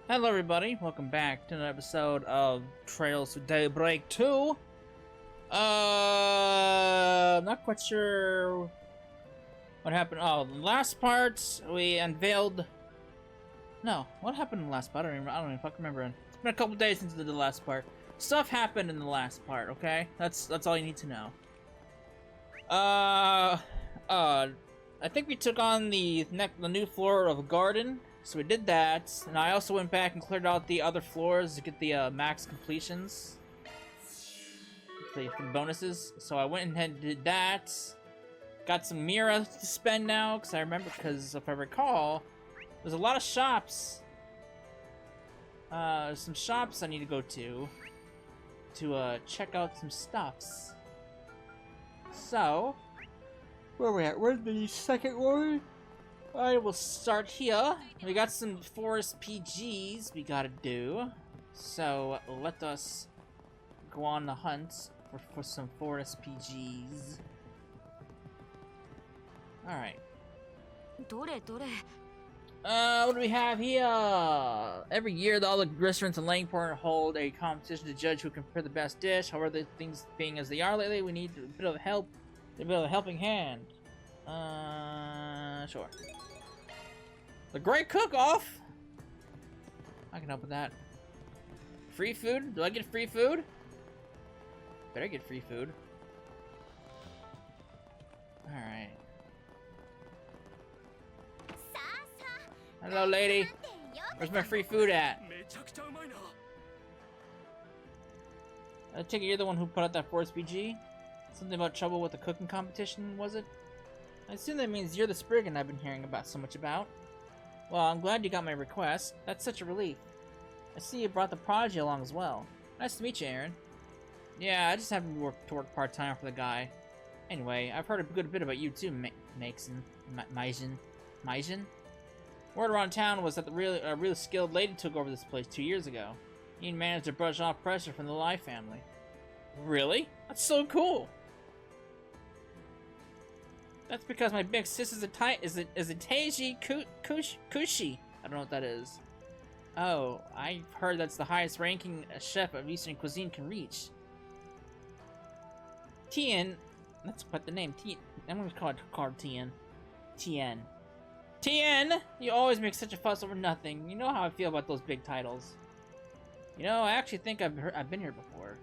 Hello everybody, welcome back to another episode of Trails to Daybreak 2. Not quite sure what happened. Oh, the last part we unveiled. No, what happened in the last part? I don't even fucking remember. It's been a couple days since the last part. Stuff happened in the last part, okay? That's all you need to know. I think we took on the new floor of a garden. So we did that, and I also went back and cleared out the other floors to get the max completions for the bonuses. So I went ahead and did that. Got some Mira to spend now, because I remember, because if I recall, there's a lot of shops. There's some shops I need to go to check out some stuffs. So, where are we at? Where's the second one? Alright, we'll start here. We got some forest PGs we gotta do. So, let us go on the hunt for some forest PGs. Alright. What do we have here? Every year, all the restaurants in Langport hold a competition to judge who can prepare the best dish. However, things being as they are lately, we need a bit of help, a bit of a helping hand. Sure. The Great Cook-Off! I can help with that. Free food? Do I get free food? Better get free food. Alright. Hello, lady. Where's my free food at? I take it you're the one who put out that Force PG? Something about trouble with the cooking competition, was it? I assume that means you're the Spriggan I've been hearing about so much about. Well, I'm glad you got my request. That's such a relief. I see you brought the prodigy along as well. Nice to meet you, Aaron. Yeah, I just happened to work part-time for the guy. Anyway, I've heard a good bit about you too, Maijin. Word around town was that the really skilled lady took over this place 2 years ago. You managed to brush off pressure from the Lai family. Really? That's so cool! That's because my big sis is a Teiji Kushi. I don't know what that is. Oh, I've heard that's the highest ranking a chef of Eastern cuisine can reach. Tien, let's put the name Tien. I'm gonna call her Tien. Tien, you always make such a fuss over nothing. You know how I feel about those big titles. You know, I actually think I've been here before.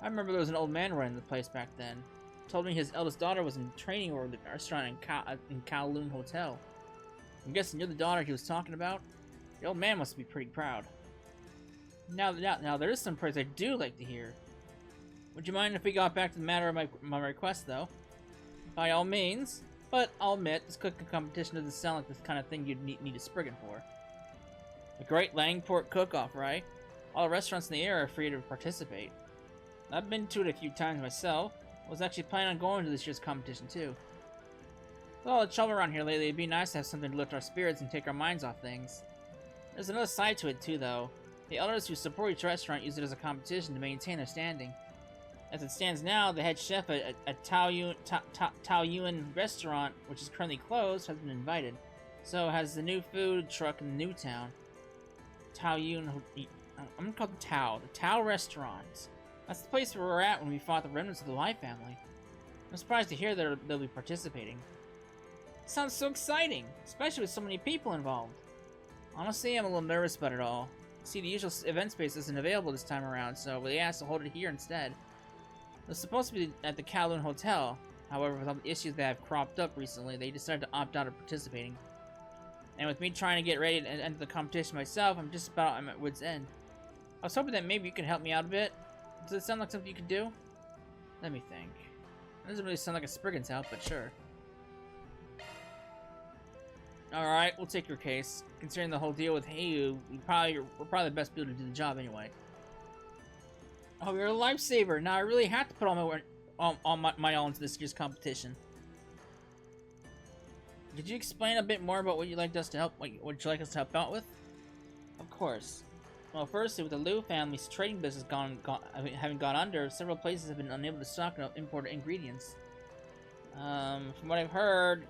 I remember there was an old man running the place back then. Told me his eldest daughter was in training over the restaurant in Kowloon Hotel. I'm guessing you're the daughter he was talking about? The old man must be pretty proud. Now there is some praise I do like to hear. Would you mind if we got back to the matter of my request, though? By all means, but I'll admit, this cooking competition doesn't sound like the kind of thing you'd need a Spriggan for. A great Langport cook-off, right? All the restaurants in the area are free to participate. I've been to it a few times myself. I was actually planning on going to this year's competition, too. With all the trouble around here lately, it'd be nice to have something to lift our spirits and take our minds off things. There's another side to it, too, though. The elders who support each restaurant use it as a competition to maintain their standing. As it stands now, the head chef at Taoyuan restaurant, which is currently closed, has been invited. So has the new food truck in the new town. Taoyuan... I'm gonna call it the Tao restaurant. That's the place where we're at when we fought the remnants of the Lai family. I'm surprised to hear they'll be participating. It sounds so exciting, especially with so many people involved. Honestly, I'm a little nervous about it all. See, the usual event space isn't available this time around, so they asked to hold it here instead. It was supposed to be at the Kowloon Hotel. However, with all the issues that have cropped up recently, they decided to opt out of participating. And with me trying to get ready to enter the competition myself, I'm just about at wit's end. I was hoping that maybe you could help me out a bit. Does it sound like something you could do? Let me think. It doesn't really sound like a Spriggan's help, but sure. Alright, we'll take your case. Considering the whole deal with Heiyu, we're probably the best people to do the job anyway. Oh, you're a lifesaver! Now I really have to put all my all into this year's competition. Could you explain a bit more about what you'd like us to help out with? Of course. Well, firstly, with the Liu family's trading business having gone under, several places have been unable to stock enough imported ingredients. From what I've heard,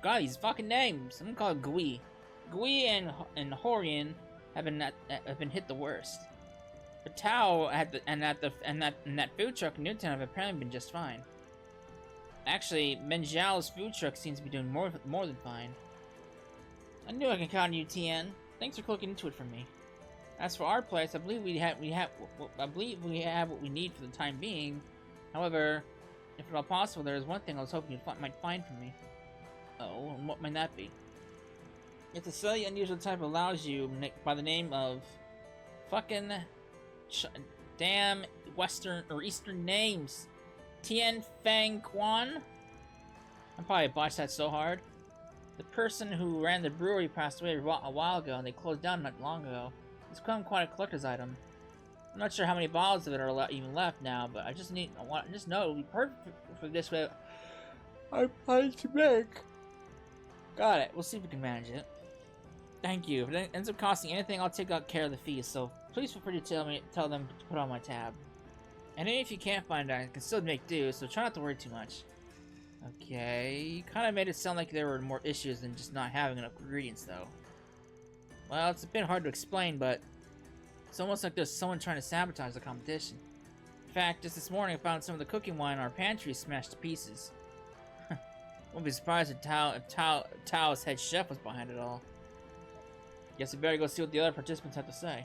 God, these fucking names. I'm gonna call it Gui. Gui and Horian have been hit the worst. But Tao and that food truck in Newtown have apparently been just fine. Actually, Menjiao's food truck seems to be doing more than fine. I knew I could count on you, Tien. Thanks for looking into it for me. As for our place, I believe we have what we need for the time being. However, if at all possible, there is one thing I was hoping you might find for me. Oh, and what might that be? It's a silly, unusual type allows you by the name of fucking damn Western or Eastern names. Tian Fang Quan? I probably botched that so hard. The person who ran the brewery passed away a while ago, and they closed down not long ago. It's become quite a collector's item. I'm not sure how many bottles of it are even left now, but I just know it would be perfect for this way I'm planning to make. Got it. We'll see if we can manage it. Thank you. If it ends up costing anything, I'll take out care of the fees. So please feel free to tell them to put on my tab. And even if you can't find it, I can still make do. So try not to worry too much. Okay, you kind of made it sound like there were more issues than just not having enough ingredients, though. Well, it's a bit hard to explain, but it's almost like there's someone trying to sabotage the competition. In fact, just this morning I found some of the cooking wine in our pantry smashed to pieces. Won't be surprised if Tao's head chef was behind it all. Guess we better go see what the other participants have to say.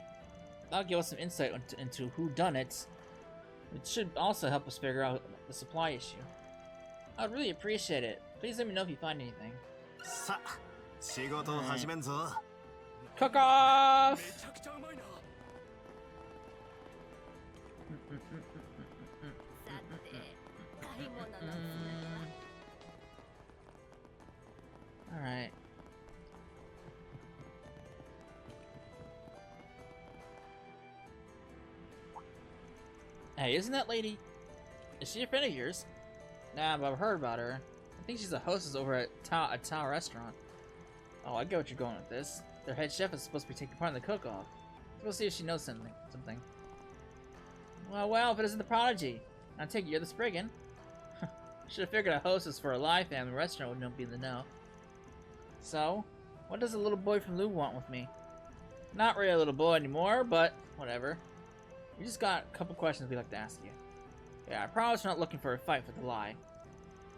That'll give us some insight into who done it. It should also help us figure out the supply issue. I'd really appreciate it. Please let me know if you find anything. Cook off! Alright. Hey, isn't that lady... Is she a friend of yours? Nah, but I've heard about her. I think she's a hostess over at a Tao restaurant. Oh, I get what you're going with this. Their head chef is supposed to be taking part in the cook-off. We'll see if she knows something. Well, if it isn't the Prodigy. I take it you're the Spriggan. Should have figured a hostess for a live family restaurant would be in the know. So, what does the little boy from Lu want with me? Not really a little boy anymore, but whatever. We just got a couple questions we'd like to ask you. Yeah, I promise we're not looking for a fight for the lie.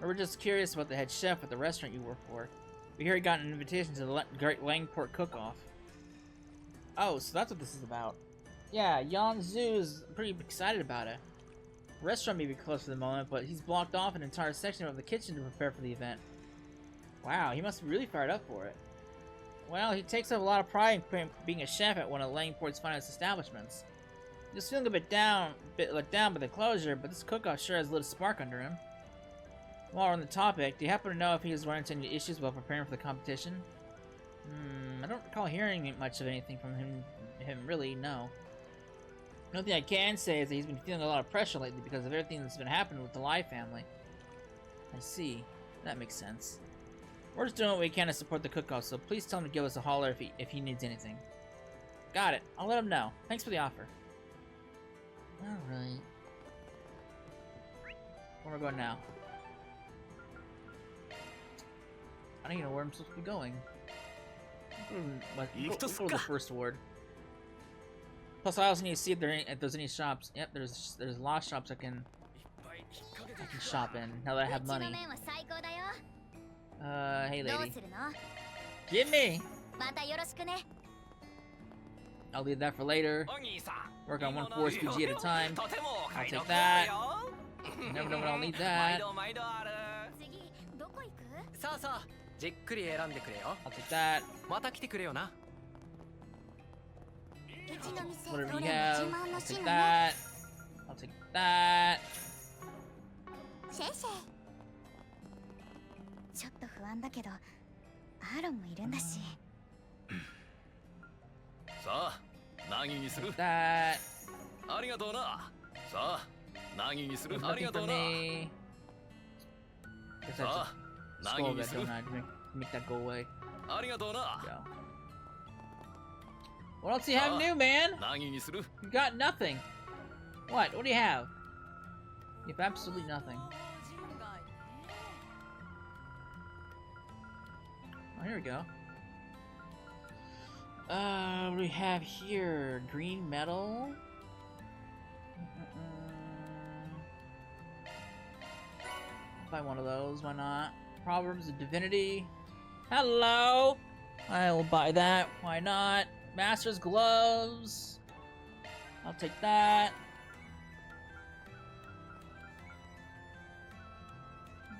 We're just curious about the head chef at the restaurant you work for. We hear he got an invitation to the Great Langport Cook-Off. Oh, so that's what this is about. Yeah, Yan Zhu's pretty excited about it. The restaurant may be closed for the moment, but he's blocked off an entire section of the kitchen to prepare for the event. Wow, he must be really fired up for it. Well, he takes up a lot of pride in being a chef at one of Langport's finest establishments. He's feeling a bit let down by the closure, but this cook-off sure has a little spark under him. While we're on the topic, do you happen to know if he has run into any issues while preparing for the competition? I don't recall hearing much of anything from him really, no. The only thing I can say is that he's been feeling a lot of pressure lately because of everything that's been happening with the Lai family. I see. That makes sense. We're just doing what we can to support the cook-off, so please tell him to give us a holler if he needs anything. Got it. I'll let him know. Thanks for the offer. Alright. Where am I going now? I don't even know where I'm supposed to be going. Let's go to the first ward. Plus, I also need to see if there's any shops. Yep, there's a lot of shops I can shop in now that I have money. Hey lady. Give me! I'll leave that for later. Work on one force PG at a time. I'll take that. You never know when I'll need that. I'll take that. Whatever you have. I'll take that. I'll take that. ちょっと不安だけど、アーロンもいるんだし。さあ、何にする？ That. ありがとうな。さあ、何にする？ あり Nothing がと for うな。 me. Guess I さ have あ、 to 何 scroll に that, する？ don't I? To make that go away. ありがとうな。 Go. What else do you have new, man? 何にする？ You got nothing. What? What do you have? You have absolutely nothing. Oh, here we go. What do we have here? Green metal? Buy one of those, why not? Proverbs of Divinity. Hello! I will buy that, why not? Master's Gloves. I'll take that.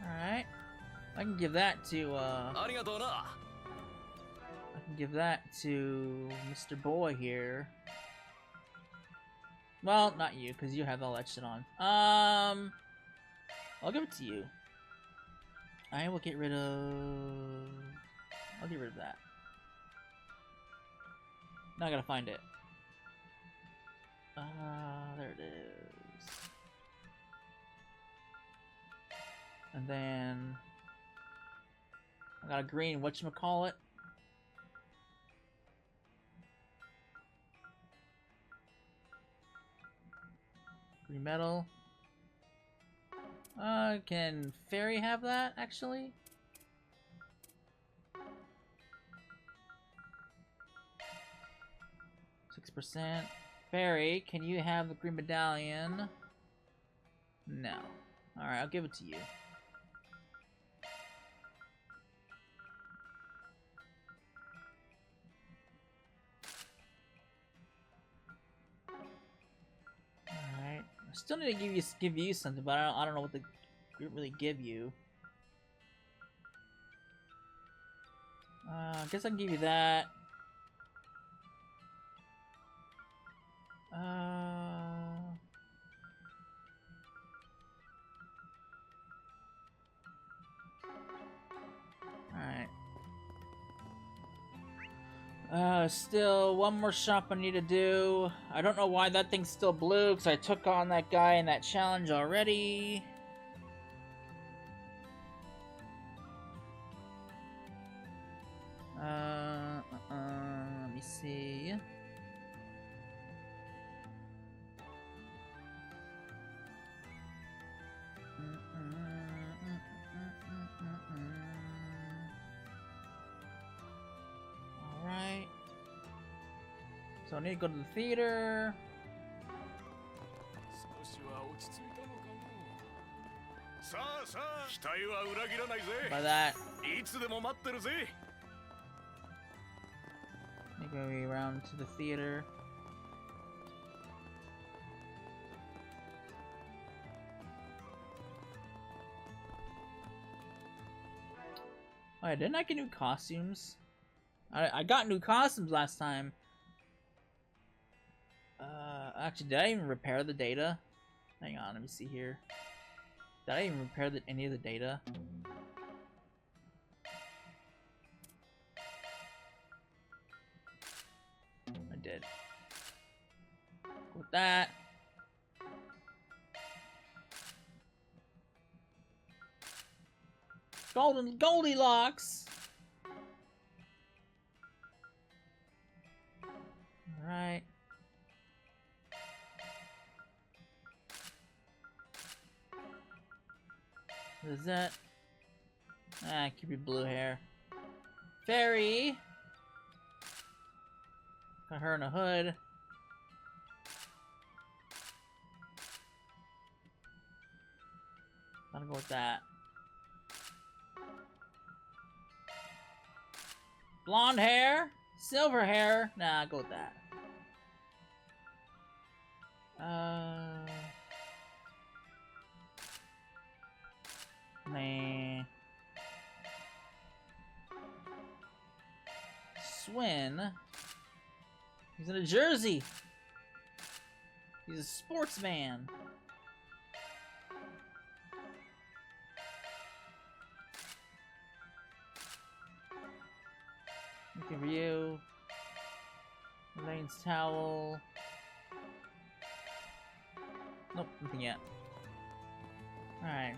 Alright. I can give that to, I can give that to Mr. Boy here. Well, not you, because you have all that shit on. I'll give it to you. I will get rid of... I'll get rid of that. Now I gotta find it. There it is. And then... I got a green whatchamacallit. Green metal. Can Fairy have that, actually? %. Fairy, can you have the green medallion? No. Alright, I'll give it to you. Alright. I still need to give you something, but I don't know what to really give you. I guess I can give you that. Alright. Still one more shop I need to do. I don't know why that thing's still blue, because I took on that guy in that challenge already. Let me see. Alright. So I need to go to the theater. By that. Make my way around to the theater. Oh, didn't I get new costumes? I got new costumes last time. Actually, did I even repair the data? Hang on, let me see here. Did I even repair any of the data? I did. With that. Goldilocks! Alright. What is that? Ah, keep your blue hair. Fairy! Got her in a hood. Gotta go with that. Blonde hair? Silver hair? Nah, I'll go with that. Nah. Swin? He's in a jersey! He's a sportsman! Looking for you. Elaine's towel. Nope, nothing yet. Alright.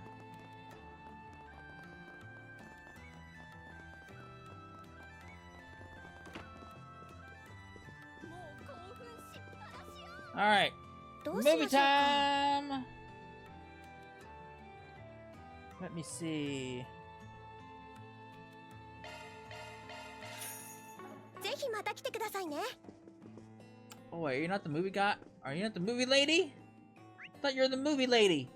Alright. Movie time! Let me see. ひまた来てくださいね。 Oh, wait, you're not the movie guy? Are you not the movie lady? I thought you were the movie lady.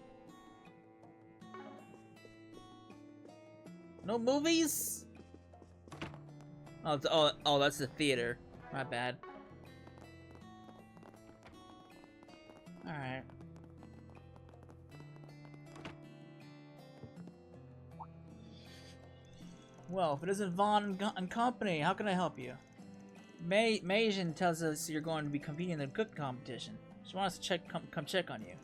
No movies? Oh, oh, that's the theater. My bad. Alright. Well, if it isn't Vaughn and Company, how can I help you? Meijin tells us you're going to be competing in the cook competition. She wants to come check on you.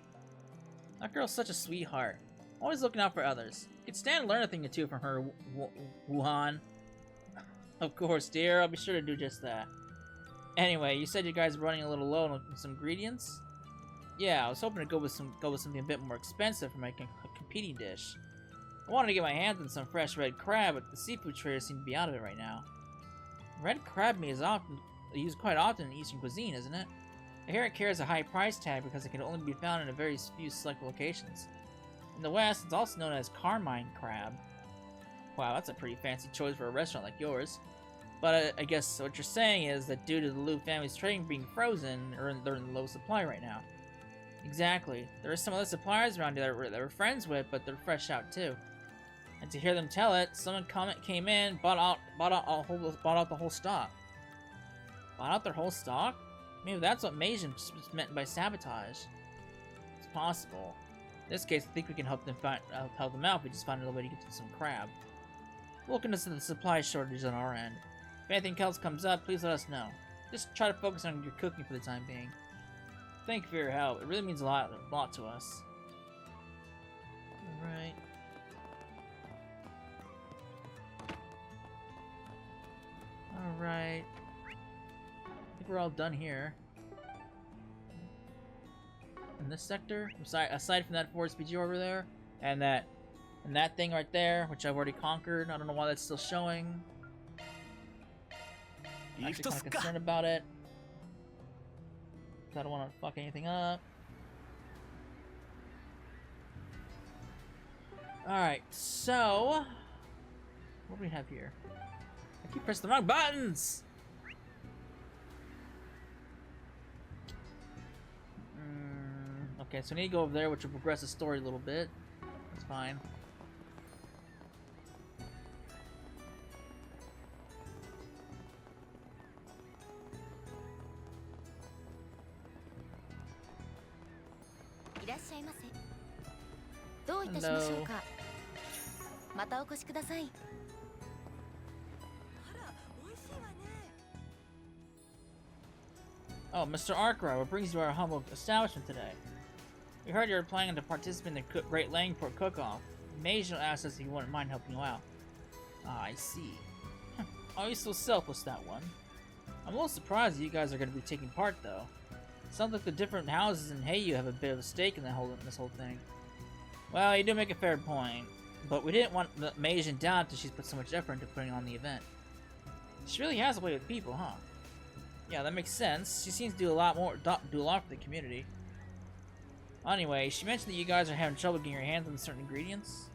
That girl's such a sweetheart. Always looking out for others. Could stand to learn a thing or two from her, Wuhan. Of course, dear. I'll be sure to do just that. Anyway, you said you guys were running a little low on some ingredients? Yeah, I was hoping to go with something a bit more expensive for my competing dish. I wanted to get my hands on some fresh red crab, but the seafood traders seem to be out of it right now. Red crab meat is used quite often in Eastern cuisine, isn't it? I hear it carries a high price tag because it can only be found in a very few select locations. In the West, it's also known as carmine crab. Wow, that's a pretty fancy choice for a restaurant like yours. But I guess what you're saying is that due to the Liu family's trading being frozen, they're in low supply right now. Exactly. There are some other suppliers around here that we're friends with, but they're fresh out too. And to hear them tell it, someone came in, bought out the whole stock. Bought out their whole stock? Maybe that's what Meijin meant by sabotage. It's possible. In this case, I think we can help them out if we just find a way to get to some crab. We'll look into the supply shortages on our end. If anything else comes up, please let us know. Just try to focus on your cooking for the time being. Thank you for your help. It really means a lot to us. Alright. Alright. I think we're all done here. In this sector, aside from that forest PG over there, and that thing right there, which I've already conquered. I don't know why that's still showing. I'm actually kind of concerned about it. I don't want to fuck anything up. Alright, so what do we have here? I keep pressing the wrong buttons! Okay, so we need to go over there, which will progress the story a little bit. That's fine. Hello. Oh, Mr. Arkra, what brings you to our humble establishment today? We heard you were planning to participate in the Great Langport Cook-Off. Meijin asked us if you wouldn't mind helping you out. Ah, I see. Oh, you're so selfless, that one. I'm a little surprised that you guys are going to be taking part, though. Sounds like the different houses in Heiyu have a bit of a stake in this whole thing. Well, you do make a fair point, but we didn't want Meijin down until she's put so much effort into putting on the event. She really has a way with people, huh? Yeah, that makes sense. She seems to do a lot for the community. Anyway, she mentioned that you guys are having trouble getting your hands on certain ingredients.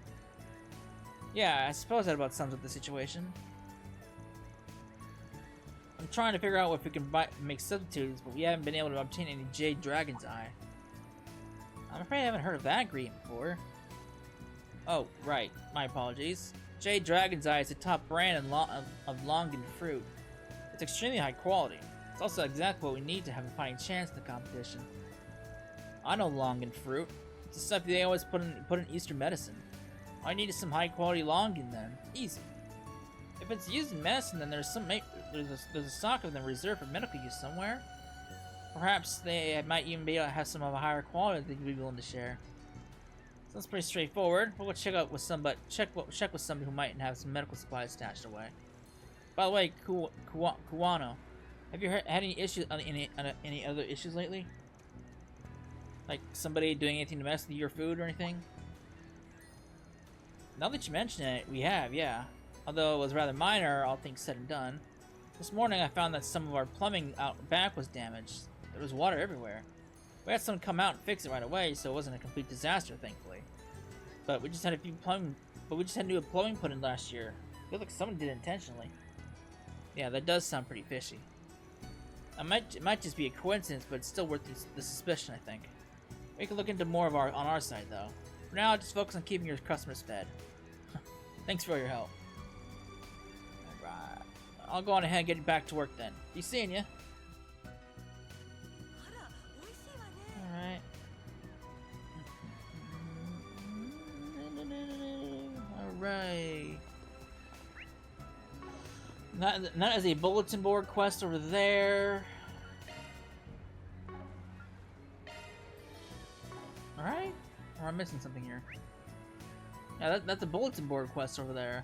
Yeah, I suppose that about sums up the situation. I'm trying to figure out if we can make substitutes, but we haven't been able to obtain any Jade Dragon's Eye. I'm afraid I haven't heard of that ingredient before. Oh, right. My apologies. Jade Dragon's Eye is the top brand of Longan fruit. It's extremely high quality. It's also exactly what we need to have a fighting chance in the competition. I know Longan fruit. It's the stuff they always put in Eastern medicine. I needed some high quality Longan then. Easy. If it's used in medicine, then there's a stock of them reserved for medical use somewhere. Perhaps they might even be able to have some of a higher quality that they'd be willing to share. Sounds pretty straightforward. We'll go check with somebody who might have some medical supplies stashed away. By the way, Kuwano, have you had any issues on any other issues lately? Like somebody doing anything to mess with your food or anything? Now that you mention it, we have, yeah. Although it was rather minor, all things said and done. This morning I found that some of our plumbing out back was damaged. There was water everywhere. We had someone come out and fix it right away, so it wasn't a complete disaster, thankfully. But we just had new plumbing put in last year. Feels like someone did it intentionally. Yeah, that does sound pretty fishy. It might just be a coincidence, but it's still worth the suspicion, I think. We can look into more of on our side, though. For now, just focus on keeping your customers fed. Thanks for all your help. Alright. I'll go on ahead and get back to work then. Be seeing ya. Alright. Alright. Not as a bulletin board quest over there. Alright? Or I'm missing something here. Yeah, that's a bulletin board quest over there.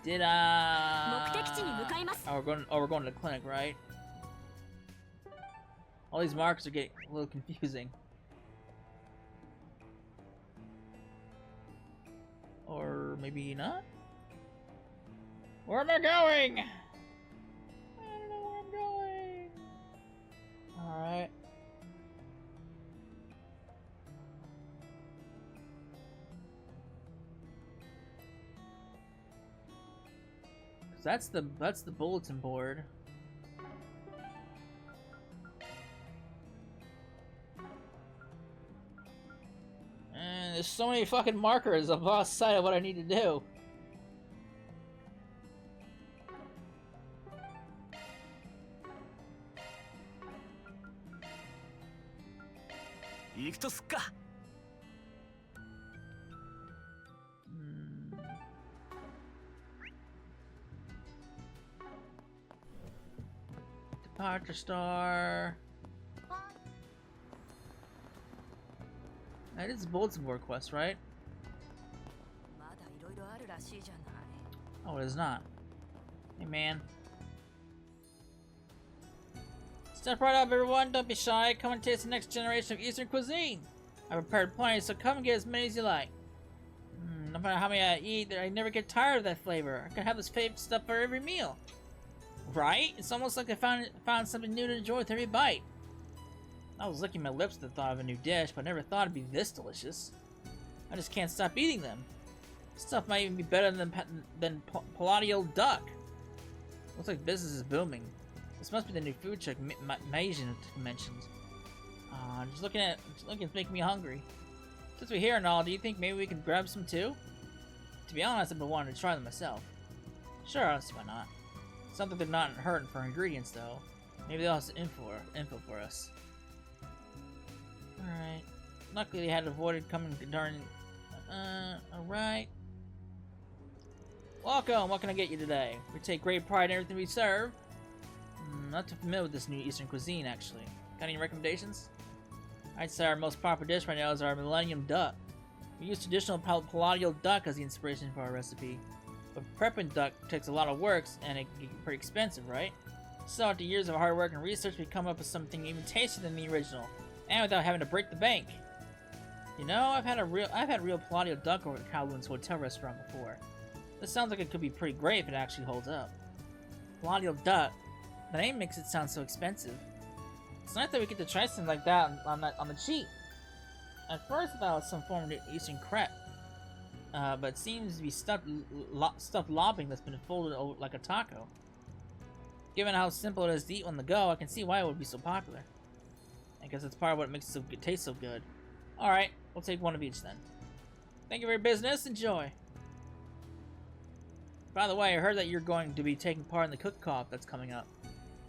Did Oh, we're going to the clinic, right? All these markers are getting a little confusing. Or maybe not? Where am I going? I don't know where I'm going. Alright. That's the bulletin board. And there's so many fucking markers. I've lost sight of what I need to do. Departure star. That is a bulletin board quest, right? Oh, it is not. Hey, man. Step right up, everyone. Don't be shy. Come and taste the next generation of Eastern cuisine. I prepared plenty, so come and get as many as you like. No matter how many I eat, I never get tired of that flavor. I can have this favorite stuff for every meal. Right? It's almost like I found something new to enjoy with every bite. I was licking my lips at the thought of a new dish, but I never thought it'd be this delicious. I just can't stop eating them. This stuff might even be better than Palladio duck. Looks like business is booming. This must be the new food truck Maisian mentioned. Just looking it's making me hungry. Since we're here and all, do you think maybe we can grab some too? To be honest, I've been wanting to try them myself. Sure, I don't see why not. Something they're not hurting for ingredients though. Maybe they'll have some info for us. Alright. Luckily they had avoided coming during... alright. Welcome! What can I get you today? We take great pride in everything we serve. Not too familiar with this new Eastern cuisine, actually. Got any recommendations? I'd say our most popular dish right now is our Millennium Duck. We use traditional Palladio duck as the inspiration for our recipe. But prepping duck takes a lot of work, and it can get pretty expensive, right? So after years of hard work and research, we come up with something even tastier than the original. And without having to break the bank. You know, I've had real Palladio duck over at Kowloon's hotel restaurant before. This sounds like it could be pretty great if it actually holds up. Palladio duck. The name makes it sound so expensive. It's nice that we get to try something like that on the cheap. At first I thought it was some form of Eastern crepe. But it seems to be stuffed lobbing that's been folded over like a taco. Given how simple it is to eat on the go, I can see why it would be so popular. I guess that's part of what makes it taste so good. Alright, we'll take one of each then. Thank you for your business. Enjoy. By the way, I heard that you're going to be taking part in the cook-off that's coming up.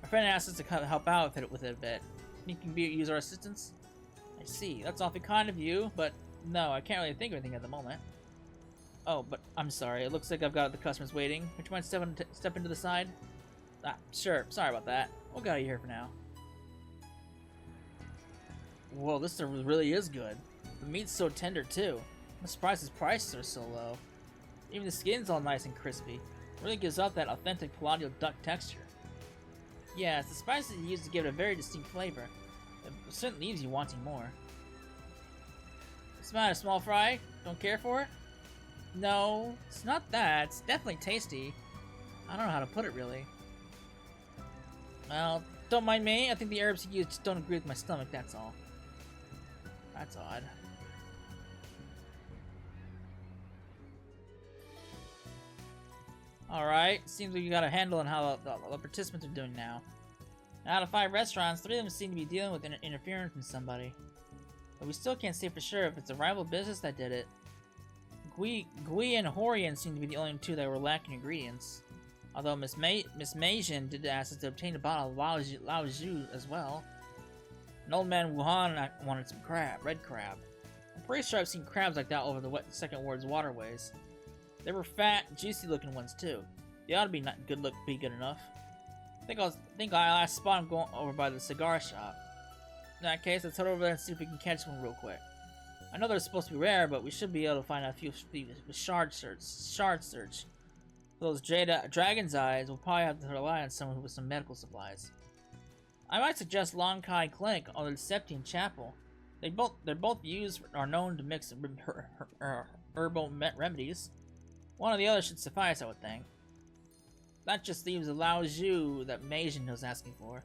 My friend asked us to help out with it a bit. You can use our assistance? I see. That's awfully kind of you, but no, I can't really think of anything at the moment. Oh, but I'm sorry. It looks like I've got the customers waiting. Would you mind step into the side? Ah, sure. Sorry about that. We'll get out of here for now. Whoa, this really is good. The meat's so tender, too. I'm surprised its prices are so low. Even the skin's all nice and crispy. It really gives off that authentic Palladio duck texture. Yeah, it's the spices you use to give it a very distinct flavor. It certainly leaves you wanting more. What's the matter, small fry? Don't care for it? No, it's not that. It's definitely tasty. I don't know how to put it, really. Well, don't mind me. I think the herbs you use just don't agree with my stomach, that's all. That's odd. Alright, seems like you got a handle on how the participants are doing now. Out of 5 restaurants, 3 of them seem to be dealing with interference from somebody. But we still can't say for sure if it's a rival business that did it. Gui and Horian seem to be the only 2 that were lacking ingredients. Although Miss Meijin did ask us to obtain a bottle of Lao Zhu as well. An old man Wuhan wanted some red crab. I'm pretty sure I've seen crabs like that over the second ward's waterways. They were fat, juicy looking ones too. They ought to be be good enough. I think I last spot I'm going over by the cigar shop. In that case, let's head over there and see if we can catch one real quick. I know they're supposed to be rare, but we should be able to find out a few with shard search. Those dragon's eyes will probably have to rely on someone with some medical supplies. I might suggest Langkai Clinic or the Septian Chapel. They're both used or known to mix herbal remedies. One or the other should suffice, I would think. That just leaves the Lao Zhu that Meijin was asking for.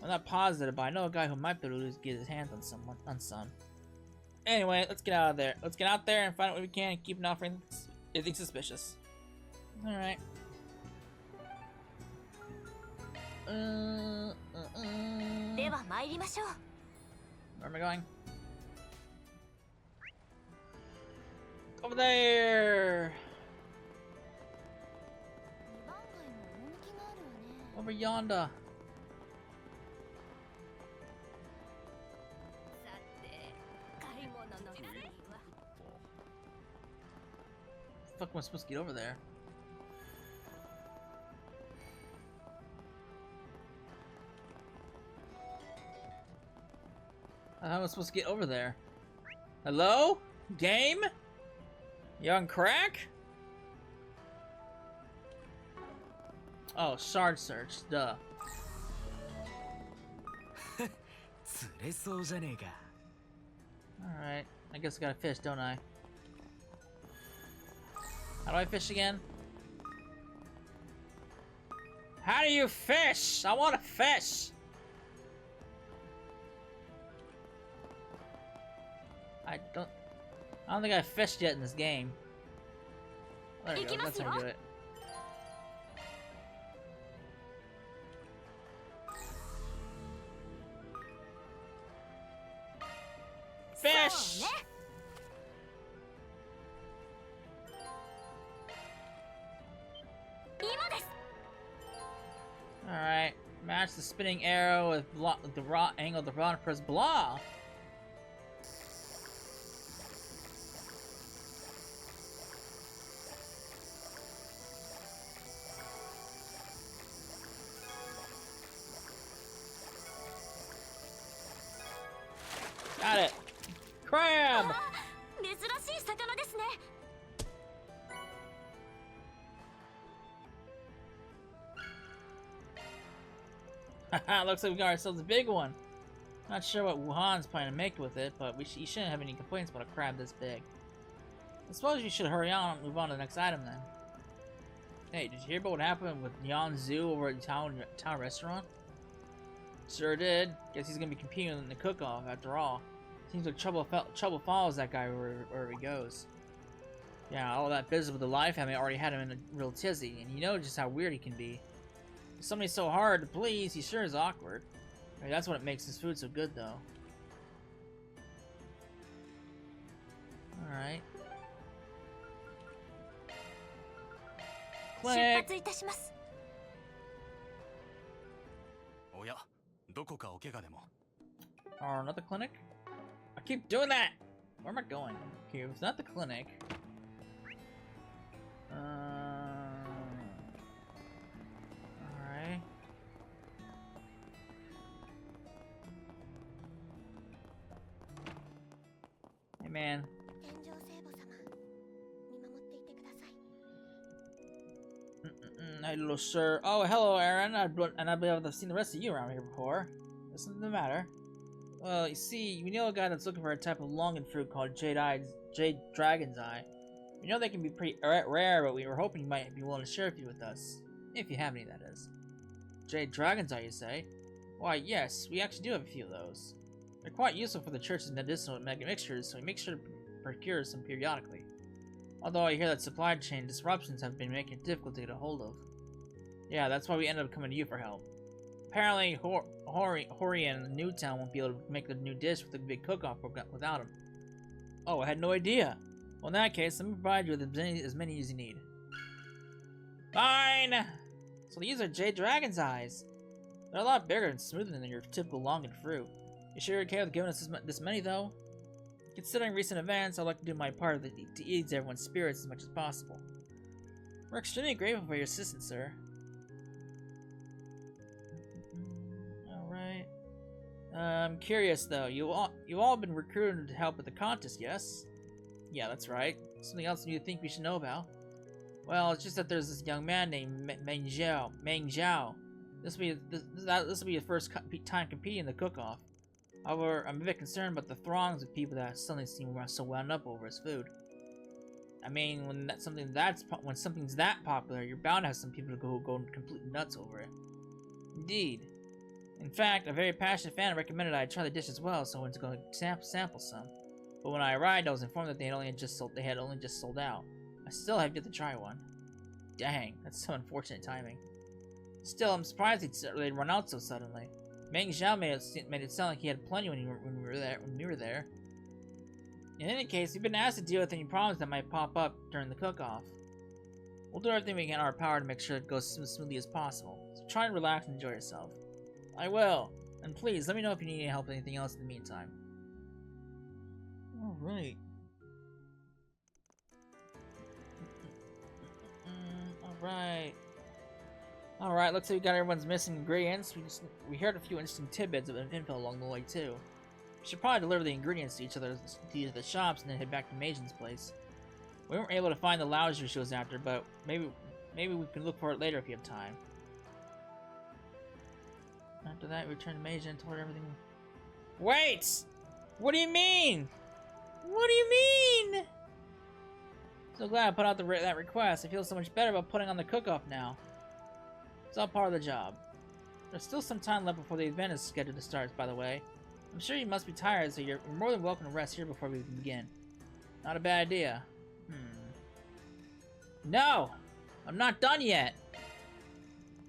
I'm not positive, but I know a guy who might be able to get his hands on some. Anyway, let's get out of there. Let's get out there and find out what we can and keep an eye for anything suspicious. Alright. Where am I going? Over there! Over yonder. Fuck, am I supposed to get over there? How am I supposed to get over there? Hello? Game? You on crack? Oh, shard search, duh. Alright, I guess I gotta fish, don't I? How do I fish again? How do you fish? I wanna fish! I don't think I've fished yet in this game. There we go, that's how I do it. Fish! Alright, match the spinning arrow with the raw angle of the rod and press blah. Got it. Crab! Haha, looks like we got ourselves a big one. Not sure what Wuhan's planning to make with it, but you shouldn't have any complaints about a crab this big. I suppose you should hurry on and move on to the next item then. Hey, did you hear about what happened with Yan Zhu over at the town restaurant? Sure did. Guess he's gonna be competing in the cook-off after all. Seems like trouble follows that guy wherever he goes. Yeah, all that business with the life family already had him in a real tizzy, and you know just how weird he can be. If somebody's so hard to please, he sure is awkward. I mean, that's what makes his food so good, though. Alright. Click! Or another clinic? I keep doing that! Where am I going? Okay, it's not the clinic. Alright. Hey man. Hello, sir. Oh, hello, Aaron. I believe I've seen the rest of you around here before. What's the matter? Well, you see, we know a guy that's looking for a type of longan fruit called Jade Dragon's Eye. We know they can be pretty rare, but we were hoping you might be willing to share a few with us. If you have any, that is. Jade Dragon's Eye, you say? Why, yes, we actually do have a few of those. They're quite useful for the church's medicinal mixtures, so we make sure to procure some periodically. Although I hear that supply chain disruptions have been making it difficult to get a hold of. Yeah, that's why we ended up coming to you for help. Apparently, Hori and Newtown won't be able to make the new dish with the big cook-off without him. Oh, I had no idea. Well, in that case, let me provide you with as many as you need. Fine! So these are Jade Dragon's eyes. They're a lot bigger and smoother than your typical longan fruit. You sure you're okay with giving us this many, though? Considering recent events, I'd like to do my part to ease everyone's spirits as much as possible. We're extremely grateful for your assistance, sir. Alright. I'm curious, though. You all been recruited to help with the contest, yes? Yeah, that's right. Something else you think we should know about? Well, it's just that there's this young man named Meng Zhao. This will be his first time competing in the cook-off. However, I'm a bit concerned about the throngs of people that suddenly seem so wound up over his food. I mean, when something's that popular, you're bound to have some people who go completely nuts over it. Indeed. In fact, a very passionate fan recommended I try the dish as well, so I went to go sample some. But when I arrived, I was informed that they had only just sold out. I still have yet to try one. Dang, that's some unfortunate timing. Still, I'm surprised they'd run out so suddenly. Meng Zhao made it sound like he had plenty when we were there. In any case, we've been asked to deal with any problems that might pop up during the cook-off. We'll do everything we can in our power to make sure it goes as smoothly as possible. So try and relax and enjoy yourself. I will. And please, let me know if you need any help with anything else in the meantime. Alright. Alright, looks like we got everyone's missing ingredients. We heard a few interesting tidbits of info along the way too. We should probably deliver the ingredients to each other to the shops and then head back to Majin's place. We weren't able to find the lounger she was after, but maybe we can look for it later if you have time. After that, we returned to Majin and told her everything. Wait! What do you mean? What do you mean? So glad I put out that request. I feel so much better about putting on the cook-off now. It's all part of the job. There's still some time left before the event is scheduled to start, by the way. I'm sure you must be tired, so you're more than welcome to rest here before we begin. Not a bad idea. No! I'm not done yet!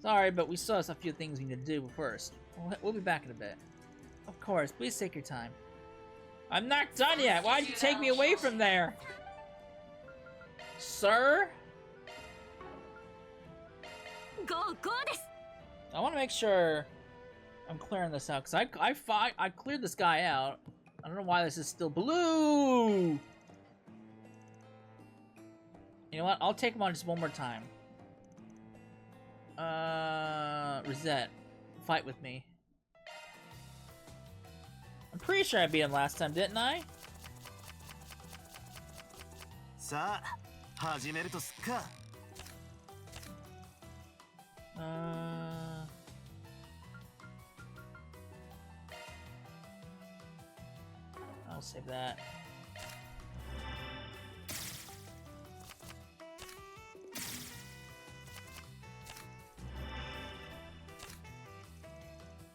Sorry, but we still have a few things we need to do first. We'll be back in a bit. Of course, please take your time. I'm not done yet! Why'd you take me away from there? Sir? Coldest. I want to make sure I'm clearing this out, because I cleared this guy out. I don't know why this is still blue! You know what? I'll take him on just one more time. Rosette. Fight with me. I'm pretty sure I beat him last time, didn't I? I'll save that.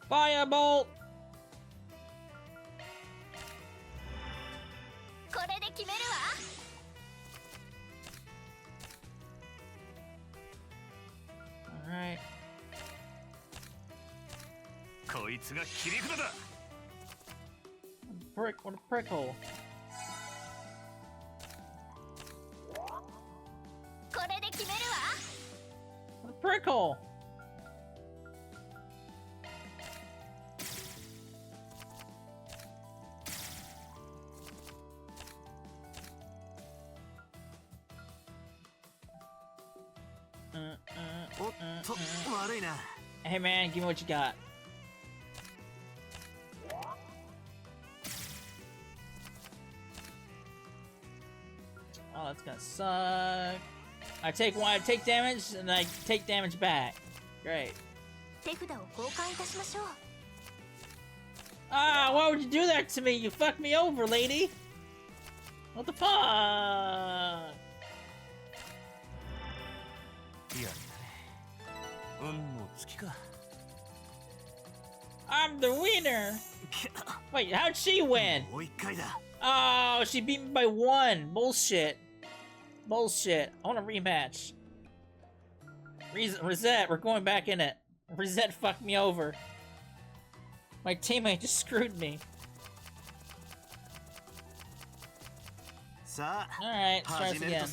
Firebolt! Alright. What a prickle. What a prickle! Hey man, give me what you got. Oh, that's gonna suck. I take damage and I take damage back. Great. Ah, why would you do that to me? You fucked me over, lady. What the fuck? I'm the winner! Wait, how'd she win? Oh, she beat me by 1. Bullshit. Bullshit. I want a rematch. Reset, we're going back in it. Reset fucked me over. My teammate just screwed me. Alright, let's try this again.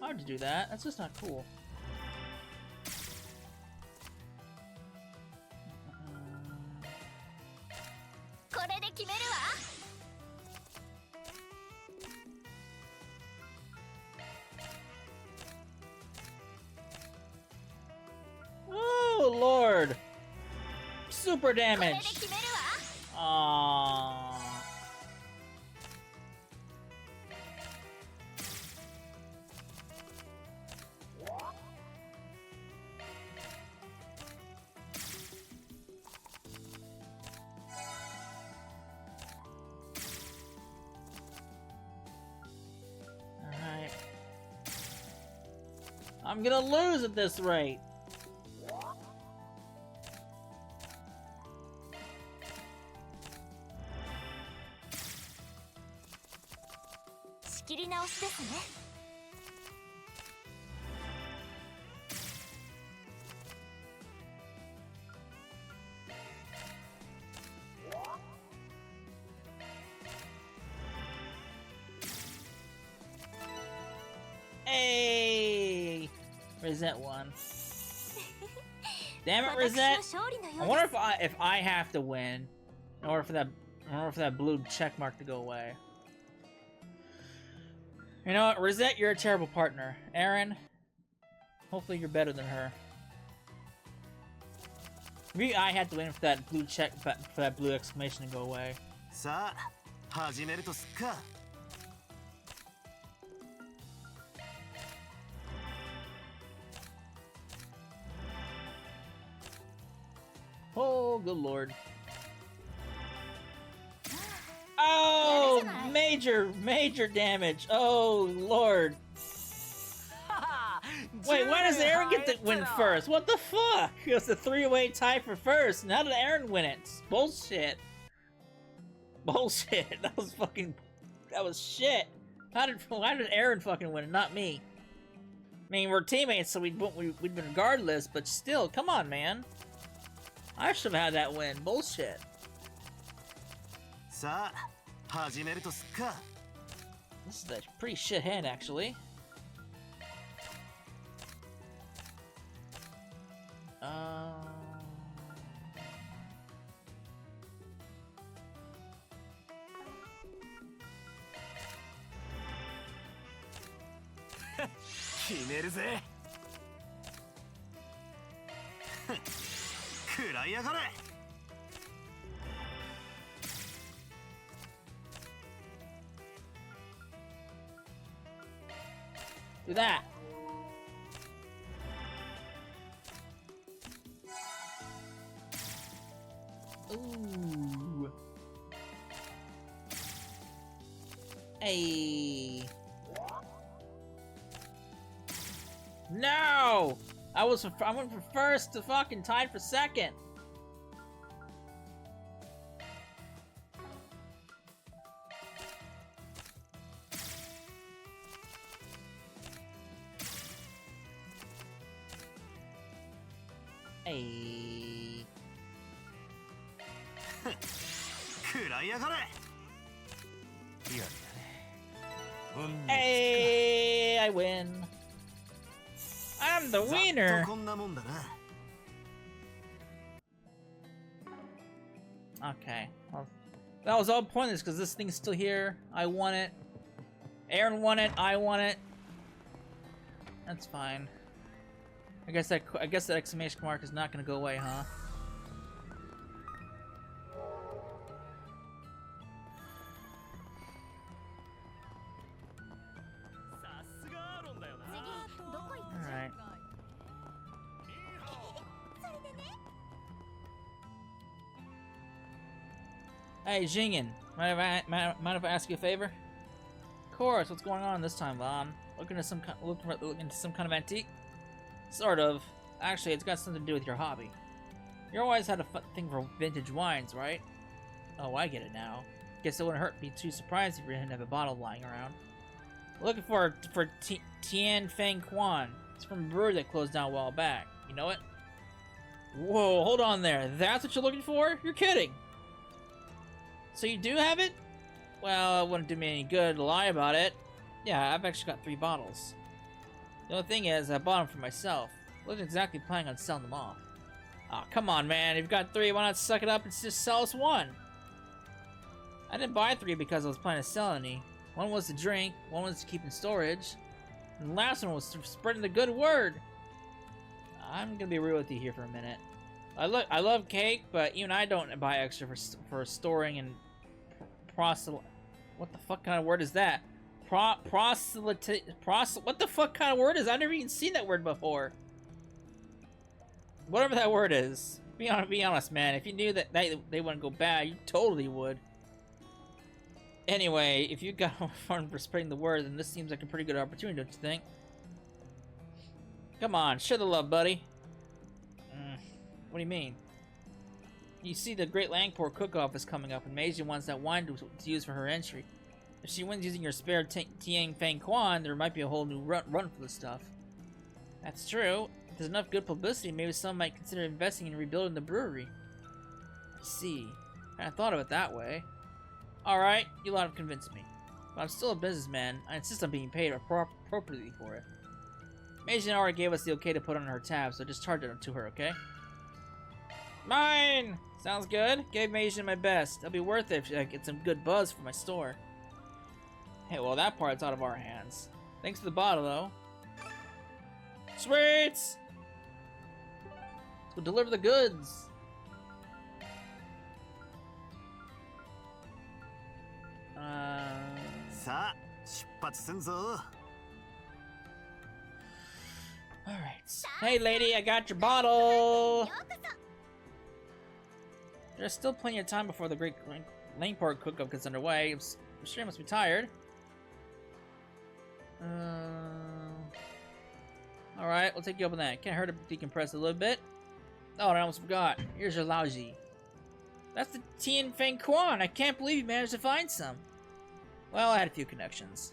Hard to do that. That's just not cool. Oh, Lord! Super damage! Aww. Alright. I'm gonna lose at this rate. Hey! Reset one. Damn it, Reset! I wonder if I have to win in order for that blue check mark to go away. You know what, Reset, you're a terrible partner. Aaron, hopefully you're better than her. Maybe I had to win for that blue check, for that blue exclamation to go away. Oh, good lord. Oh, major damage. Oh, lord. Wait, why does Aaron get to win first? What the fuck? It was a three-way tie for first. Now did Aaron win it? Bullshit. Bullshit. That was shit. Why did Aaron fucking win it, not me? I mean, we're teammates, so we'd win regardless, but still, come on, man. I should have had that win. Bullshit. This is a pretty shit hand, actually. Do that. Ooh. Hey. No! I went for first to fucking tied for second. Hey. Hey, I win. I'm the winner. Okay, well, that was all pointless because this thing's still here. I won it. Aaron won it. I won it. That's fine. I guess that exclamation mark is not gonna go away, huh? Alright. Hey, Jingen, mind if I ask you a favor? Of course. What's going on this time, Vaughn? Looking into some kind of antique? Sort of. Actually, it's got something to do with your hobby. You always had a thing for vintage wines, right? Oh, I get it now. Guess it wouldn't hurt me too surprised if you didn't have a bottle lying around. Looking for Tian Feng Quan. It's from a brewery that closed down a while back. You know it? Whoa, hold on there. That's what you're looking for? You're kidding. So you do have it? Well, it wouldn't do me any good to lie about it. Yeah, I've actually got 3 bottles. The only thing is, I bought them for myself. I wasn't exactly planning on selling them off. Aw, come on, man. If you've got 3, why not suck it up and just sell us 1? I didn't buy 3 because I was planning to sell any. 1 was to drink, 1 was to keep in storage, and the last one was spreading the good word. I'm gonna be real with you here for a minute. I love cake, but even I don't buy extra for storing and what the fuck kind of word is that? What the fuck kind of word is that? I've never even seen that word before. Whatever that word is. Be honest, man. If you knew that they wouldn't go bad, you totally would. Anyway, if you got fun for spreading the word, then this seems like a pretty good opportunity, don't you think? Come on, share the love, buddy. What do you mean? You see, the Great Langport cook-off is coming up, and Meiji wants that wine to use for her entry. If she wins using your spare Tian Feng Quan, there might be a whole new run for the stuff. That's true. If there's enough good publicity, maybe some might consider investing in rebuilding the brewery. I see. I thought of it that way. Alright, you'll have to convince me. But I'm still a businessman. I insist on being paid appropriately for it. Meiji already gave us the okay to put on her tab, so just charge it to her, okay? Mine! Sounds good. Gave Meiji my best. It'll be worth it if I get some good buzz for my store. Hey, well, that part's out of our hands. Thanks for the bottle, though. Sweets! Let's go deliver the goods. Alright. Hey, lady, I got your bottle! There's still plenty of time before the Great Langport cook-up gets underway. I'm sure you must be tired. Alright, we'll take you up on that. Can't hurt to decompress a little bit. Oh, I almost forgot. Here's your Laoji. That's the Tian Feng Quan. I can't believe you managed to find some. Well, I had a few connections.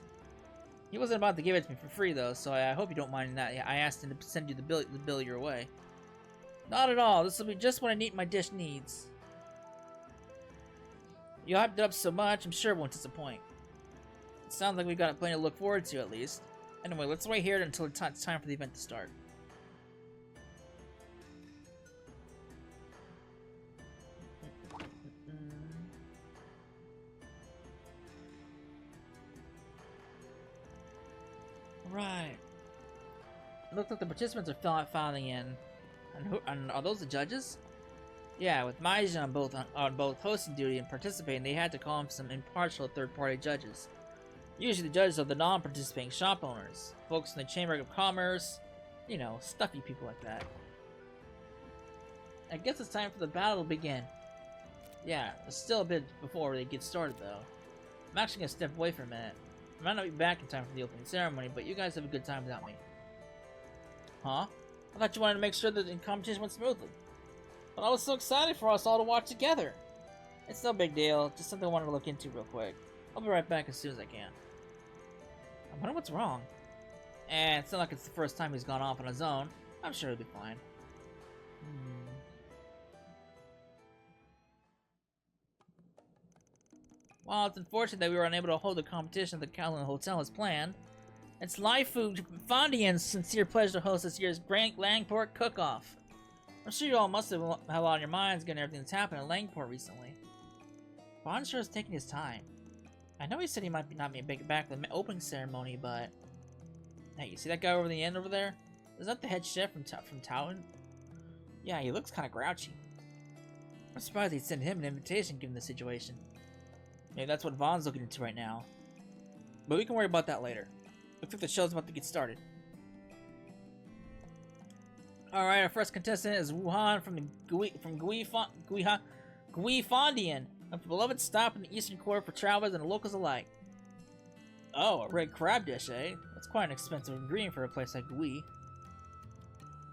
He wasn't about to give it to me for free, though, so I hope you don't mind that. I asked him to send you the bill your way. Not at all. This will be just what my dish needs. You hyped it up so much, I'm sure it won't disappoint. It sounds like we got plenty to look forward to, at least. Anyway, let's wait here until it's time for the event to start. Right. It looks like the participants are filing in. And are those the judges? Yeah, with Meiji on both hosting duty and participating, they had to call in some impartial third-party judges. Usually the judges are the non-participating shop owners, folks in the Chamber of Commerce, you know, stuffy people like that. I guess it's time for the battle to begin. Yeah, there's still a bit before they get started, though. I'm actually gonna step away for a minute. I might not be back in time for the opening ceremony, but you guys have a good time without me. Huh? I thought you wanted to make sure that the competition went smoothly. But I was so excited for us all to watch together. It's no big deal, just something I wanted to look into real quick. I'll be right back as soon as I can. I wonder what's wrong. It's not like it's the first time he's gone off on his own. I'm sure he'll be fine. While it's unfortunate that we were unable to hold the competition at the Calhoun Hotel as planned, it's Laifu Fondian's sincere pleasure to host this year's Grand Langport Cook-Off. I'm sure you all must have had a lot on your minds given everything that's happened in Langport recently. Bond sure is taking his time. I know he said he might not be back at the opening ceremony, but... Hey, you see that guy over the end over there? Is that the head chef from Taoan? Yeah, he looks kind of grouchy. I'm surprised he'd send him an invitation given the situation. Maybe that's what Vaughn's looking into right now. But we can worry about that later. Looks like the show's about to get started. Alright, our first contestant is Wuhan from Gui Fondian, a beloved stop in the eastern quarter for travelers and locals alike. Oh, a red crab dish, eh? That's quite an expensive ingredient for a place like Gui.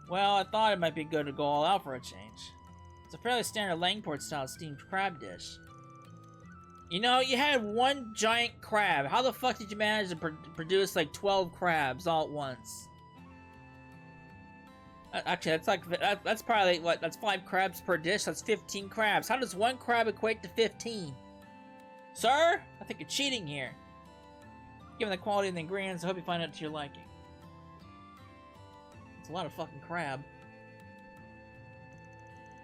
Well, I thought it might be good to go all out for a change. It's a fairly standard Langport-style steamed crab dish. You know, you had one giant crab. How the fuck did you manage to produce like 12 crabs all at once? Actually, that's like that's probably what? That's 5 crabs per dish. That's 15 crabs. How does 1 crab equate to 15? Sir, I think you're cheating here. Given the quality of the ingredients, I hope you find it to your liking. It's a lot of fucking crab.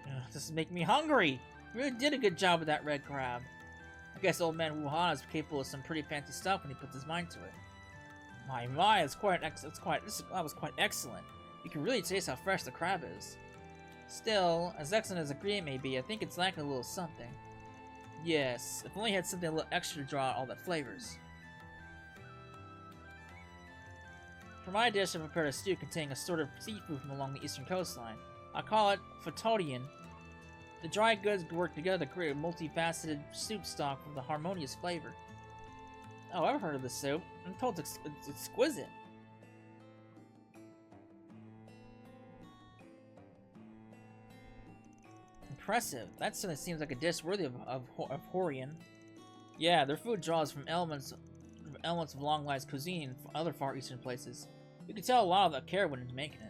Ugh, this is making me hungry. You really did a good job with that red crab. I guess old man Wuhan is capable of some pretty fancy stuff when he puts his mind to it. My, it's quite that was quite excellent. You can really taste how fresh the crab is. Still, as excellent as the ingredient may be, I think it's lacking a little something. Yes, if only had something a little extra to draw out all the flavors. For my dish, I prepared a stew containing a sort of seafood from along the eastern coastline. I call it Fatodian. The dry goods work together to create a multifaceted soup stock with a harmonious flavor. Oh, I've heard of this soup. I'm told it's exquisite. Impressive. That certainly seems like a dish worthy of Horian. Yeah, their food draws from elements of long-lived cuisine from other Far Eastern places. You can tell a lot of the care went into making it.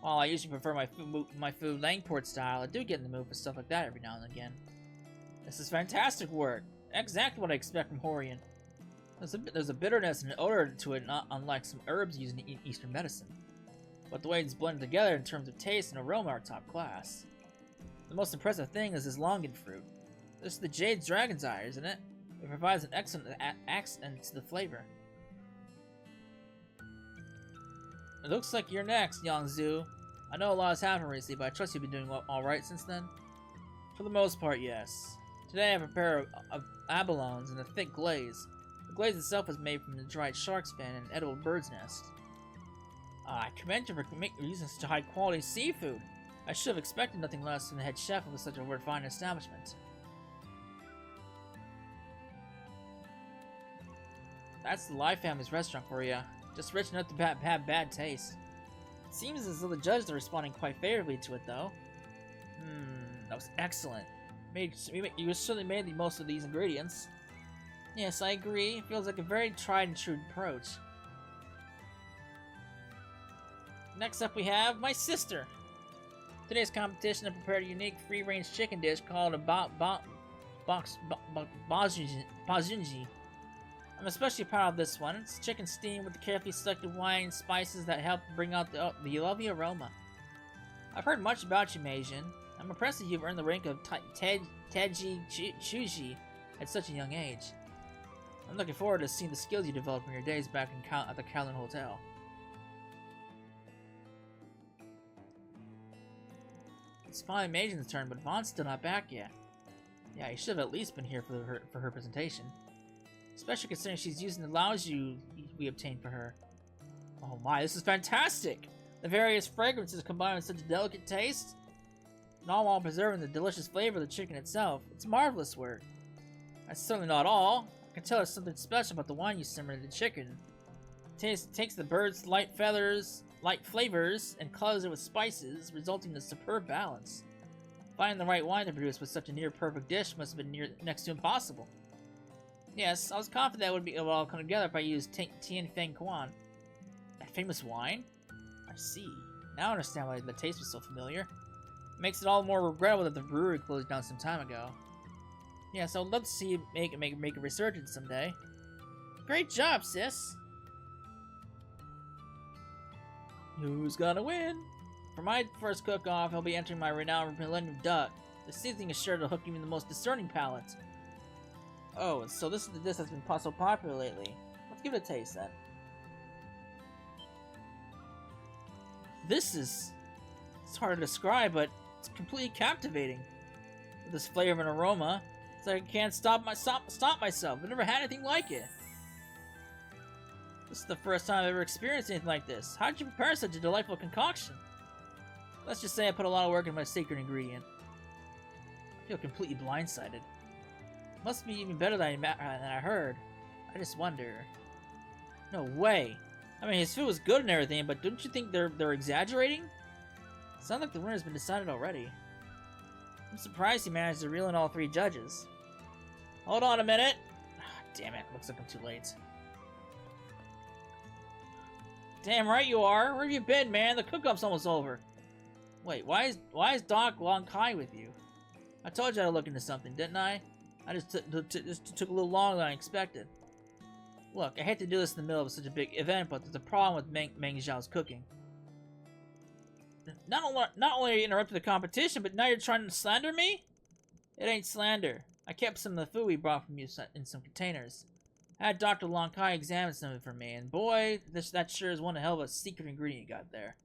While I usually prefer my food Langport style, I do get in the mood for stuff like that every now and again. This is fantastic work. Exactly what I expect from Horian. There's a bitterness and an odor to it not unlike some herbs used in Eastern medicine. But the way it's blended together in terms of taste and aroma are top class. The most impressive thing is this longan fruit. This is the Jade Dragon's Eye, isn't it? It provides an excellent accent to the flavor. It looks like you're next, Yangzhu. I know a lot has happened recently, but I trust you've been doing alright since then? For the most part, yes. Today I prepare abalones in a thick glaze. The glaze itself is made from the dried shark's fin and an edible bird's nest. I commend you for using such high quality seafood. I should have expected nothing less from the head chef of such a refined establishment. That's the Lai family's restaurant for you. Just rich enough to have bad taste. It seems as though the judges are responding quite favorably to it, though. That was excellent. You certainly made the most of these ingredients. Yes, I agree. It feels like a very tried and true approach. Next up we have my sister. Today's competition, I prepared a unique free-range chicken dish called a bajunji. I'm especially proud of this one. It's chicken steamed with the carefully selected wine and spices that help bring out the lovely aroma. I've heard much about you, Meijin. I'm impressed that you've earned the rank of Teji Chuji at such a young age. I'm looking forward to seeing the skills you develop in your days back at the Kowloon Hotel. It's finally Meijin's turn, but Vaughn's still not back yet. Yeah, he should have at least been here for her presentation. Especially considering she's using the Laoju we obtained for her. Oh my, this is fantastic! The various fragrances combined with such a delicate taste, and all while preserving the delicious flavor of the chicken itself. It's marvelous work. That's certainly not all. I can tell there's something special about the wine you simmered in the chicken. It takes the bird's light flavors, and colors it with spices, resulting in a superb balance. Finding the right wine to produce with such a near-perfect dish must have been next to impossible. Yes, I was confident that would all come together if I used Tian Feng Quan. That famous wine? I see. Now I understand why the taste was so familiar. It makes it all more regrettable that the brewery closed down some time ago. Yeah, so I'd love to see you make a resurgence someday. Great job, sis! Who's gonna win? For my first cook-off, I'll be entering my renowned Millennium Duck. The seasoning is sure to hook even the most discerning palate. Oh, so this is the dish that's been so popular lately. Let's give it a taste then. It's hard to describe, but it's completely captivating. With this flavor and aroma, it's like I can't stop myself. I've never had anything like it. This is the first time I've ever experienced anything like this. How did you prepare such a delightful concoction? Let's just say I put a lot of work into my secret ingredient. I feel completely blindsided. Must be even better than I heard. I just wonder. No way. I mean, his food was good and everything, but don't you think they're exaggerating? Sounds like the winner's been decided already. I'm surprised he managed to reel in all 3 judges. Hold on a minute. Damn it, looks like I'm too late. Damn right you are. Where have you been, man? The cook-up's almost over. Wait, why is Doc Long Kai with you? I told you I'd look into something, didn't I? I just took a little longer than I expected. Look, I hate to do this in the middle of such a big event, but there's a problem with Meng Zhao's cooking. Not only are you interrupting the competition, but now you're trying to slander me? It ain't slander. I kept some of the food we brought from you in some containers. I had Dr. Long Kai examine some of it for me, and boy, that sure is one hell of a secret ingredient you got there.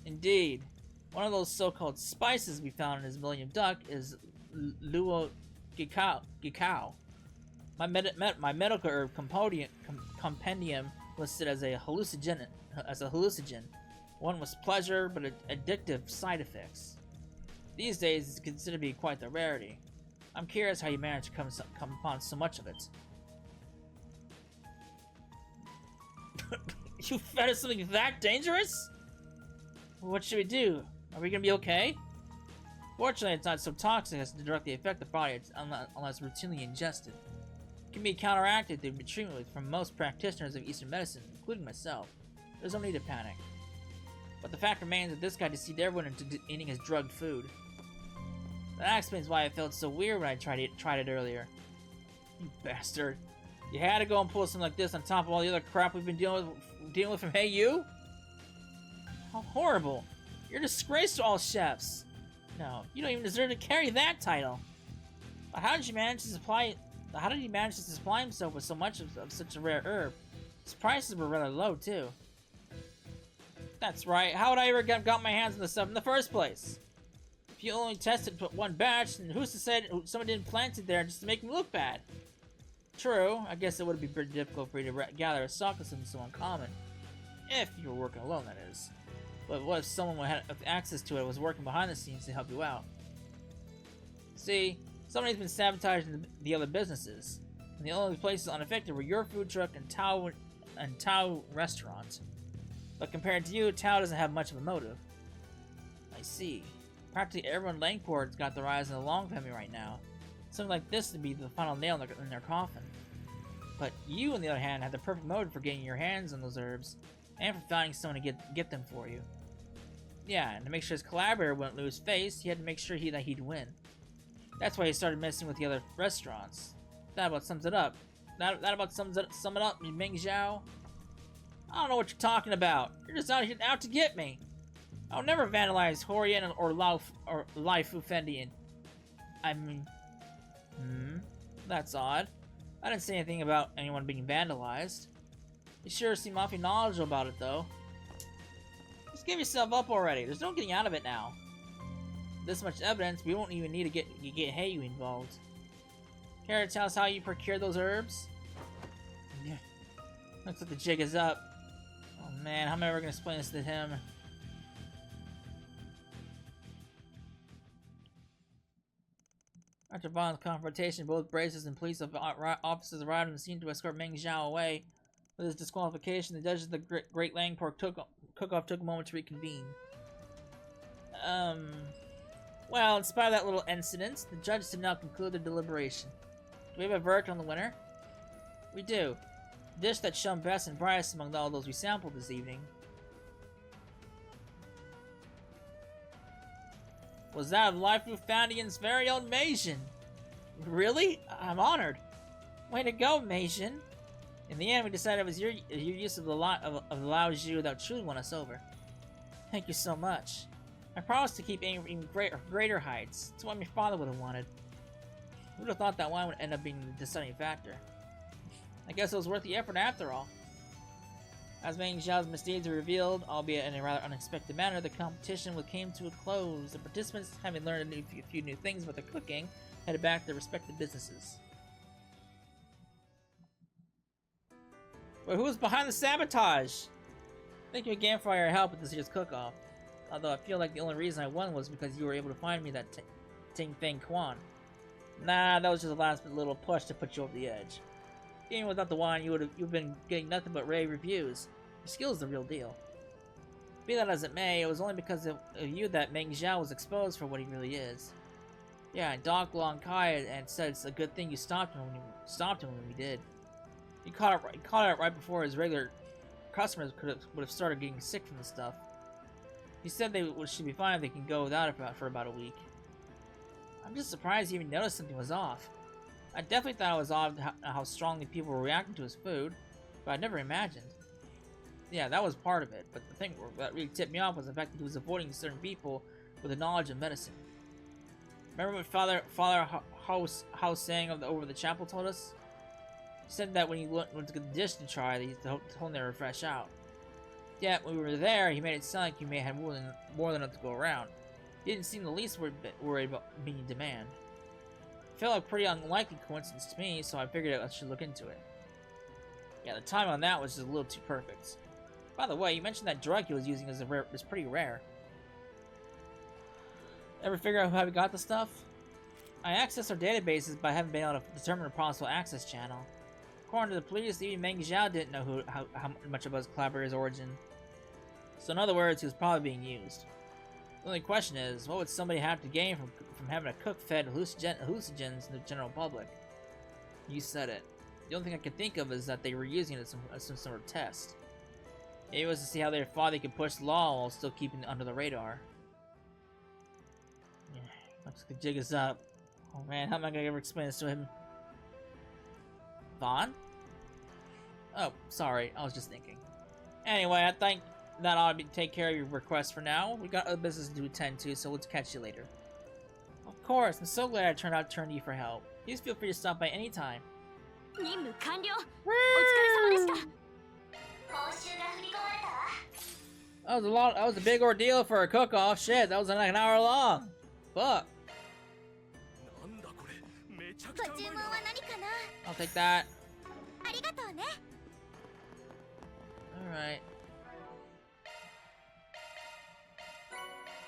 Indeed. One of those so-called spices we found in his Millennium Duck is Luo Gikao. My medical herb compendium listed as a hallucinogen. One with pleasure but addictive side effects. These days, it's considered to be quite the rarity. I'm curious how you managed to come upon so much of it. You fed us something that dangerous? What should we do? Are we gonna be okay? Fortunately, it's not so toxic as to directly affect the body unless routinely ingested. It can be counteracted through treatment from most practitioners of Eastern medicine, including myself. There's no need to panic. But the fact remains that this guy deceived everyone into eating his drugged food. That explains why I felt so weird when I tried it earlier. You bastard. You had to go and pull something like this on top of all the other crap we've been dealing with from Hey You? How horrible. You're a disgrace to all chefs. No, you don't even deserve to carry that title. But how did you manage to supply himself with so much of such a rare herb? His prices were rather low, too. That's right. How would I ever got my hands on this stuff in the first place? If you only tested one batch, then who's to say someone didn't plant it there just to make me look bad? True, I guess it would be pretty difficult for you to gather a stock of something so uncommon. If you were working alone, that is. But what if someone had access to it was working behind the scenes to help you out? See, somebody's been sabotaging the other businesses. And the only places unaffected were your food truck and Tao restaurant. But compared to you, Tao doesn't have much of a motive. I see. Practically everyone in Langport's got their eyes on the Long family right now. Something like this would be the final nail in their coffin. But you, on the other hand, had the perfect motive for getting your hands on those herbs, and for finding someone to get them for you. Yeah, and to make sure his collaborator wouldn't lose face, he had to make sure that he'd win. That's why he started messing with the other restaurants. That about sums it up. That about sums it up, Meng Zhao. I don't know what you're talking about. You're just out to get me. I'll never vandalize Horian or Lai Fu Fendian. I mean... That's odd. I didn't say anything about anyone being vandalized. You sure seem awfully knowledgeable about it, though. Just give yourself up already. There's no getting out of it now. This much evidence, we won't even need to get Hey You involved. Care to tell us how you procure those herbs? Yeah. Looks like the jig is up. Oh man, how am I ever gonna explain this to him? After violent confrontation, both braces and police officers arrived and seemed to escort Meng Zhao away. With his disqualification, the judges of the Great Langport Cook-Off took a moment to reconvene. Well, in spite of that little incident, the judges have now concluded their deliberation. Do we have a verdict on the winner? We do. The dish that shone best and brightest among all those we sampled this evening was that of Lai Fu Fandian's very own Meijin. Really? I'm honored. Way to go, Meijin. In the end, we decided it was your use of the Lao Zhu that truly won us over. Thank you so much. I promise to keep aiming for even greater heights. It's what my father would have wanted. Who would have thought that wine would end up being the deciding factor? I guess it was worth the effort after all. As Meng Zhao's misdeeds were revealed, albeit in a rather unexpected manner, the competition came to a close. The participants, having learned a few new things about their cooking, headed back to their respective businesses. But who was behind the sabotage? Thank you again for your help with this year's cook-off. Although I feel like the only reason I won was because you were able to find me that Ting Feng Quan. Nah, that was just a last little push to put you over the edge. Even without the wine, you've been getting nothing but rave reviews. Your skill is the real deal. Be that as it may, it was only because of you that Meng Zhao was exposed for what he really is. Yeah, and Doc Long Kai and said it's a good thing you stopped him when we did. He caught it right before his regular customers would have started getting sick from the stuff. He said they should be fine if they can go without it for about a week. I'm just surprised he even noticed something was off. I definitely thought it was odd how strongly people were reacting to his food, but I never imagined. Yeah, that was part of it, but the thing that really tipped me off was the fact that he was avoiding certain people with the knowledge of medicine. Remember what Father House saying over the chapel told us? He said that when he went to get the dish to try, he told them they were fresh out. Yet when we were there, he made it sound like he may have more than enough to go around. He didn't seem the least worried about being in demand. It felt like a pretty unlikely coincidence to me, so I figured I should look into it. Yeah, the time on that was just a little too perfect. By the way, you mentioned that drug he was using is pretty rare. Ever figure out how he got the stuff? I accessed our databases, but I haven't been able to determine a possible access channel. According to the police, even Meng Zhao didn't know how much about his collaborator's origin. So in other words, he was probably being used. The only question is, what would somebody have to gain from having a cook-fed hallucinogens in the general public? You said it. The only thing I can think of is that they were using it as some sort of test. Maybe it was to see how they thought they could push the law while still keeping it under the radar. Yeah, looks like the jig is up. Oh man, how am I gonna ever explain this to him? Vaughn? Oh, sorry, I was just thinking. Anyway, I think that ought to take care of your request for now. We got other business to attend to, so we'll catch you later. Of course, I'm so glad I turned to you for help. Please feel free to stop by any time. That was a big ordeal for a cook-off. Shit, that was like an hour long. Fuck. I'll take that. Alright.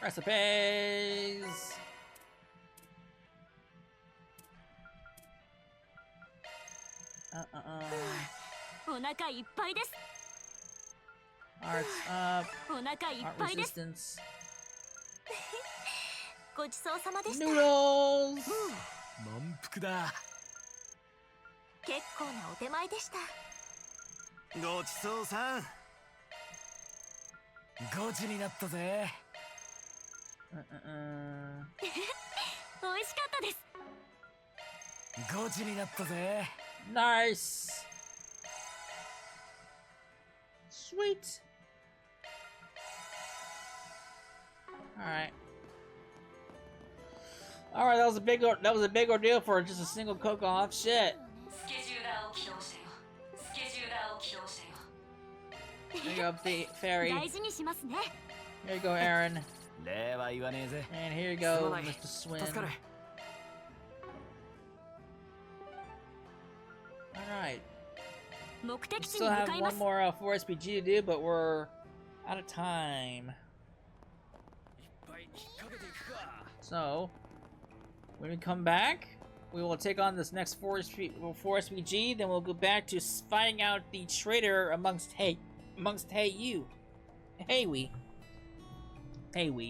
Recipes! Arts up. Art resistance. Noodles! 満腹だ。結構なお手前でした。ごちそうさん。5時になったぜ。美味しかったです。5時になったぜ。Nice! Sweet! Alright. Alright, that was a big ordeal for just a single cook-off. Shit. There you go, Fairy. Here you go, Aaron. And here you go, Mr. Swin. Alright. We still have one more 4SPG to do, but we're out of time. So, when we come back, we will take on this next 4SPG, then we'll go back to finding out the traitor amongst Hey You. How do you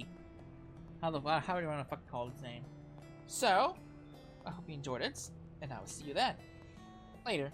want to fucking call his name? So, I hope you enjoyed it, and I will see you then. Later.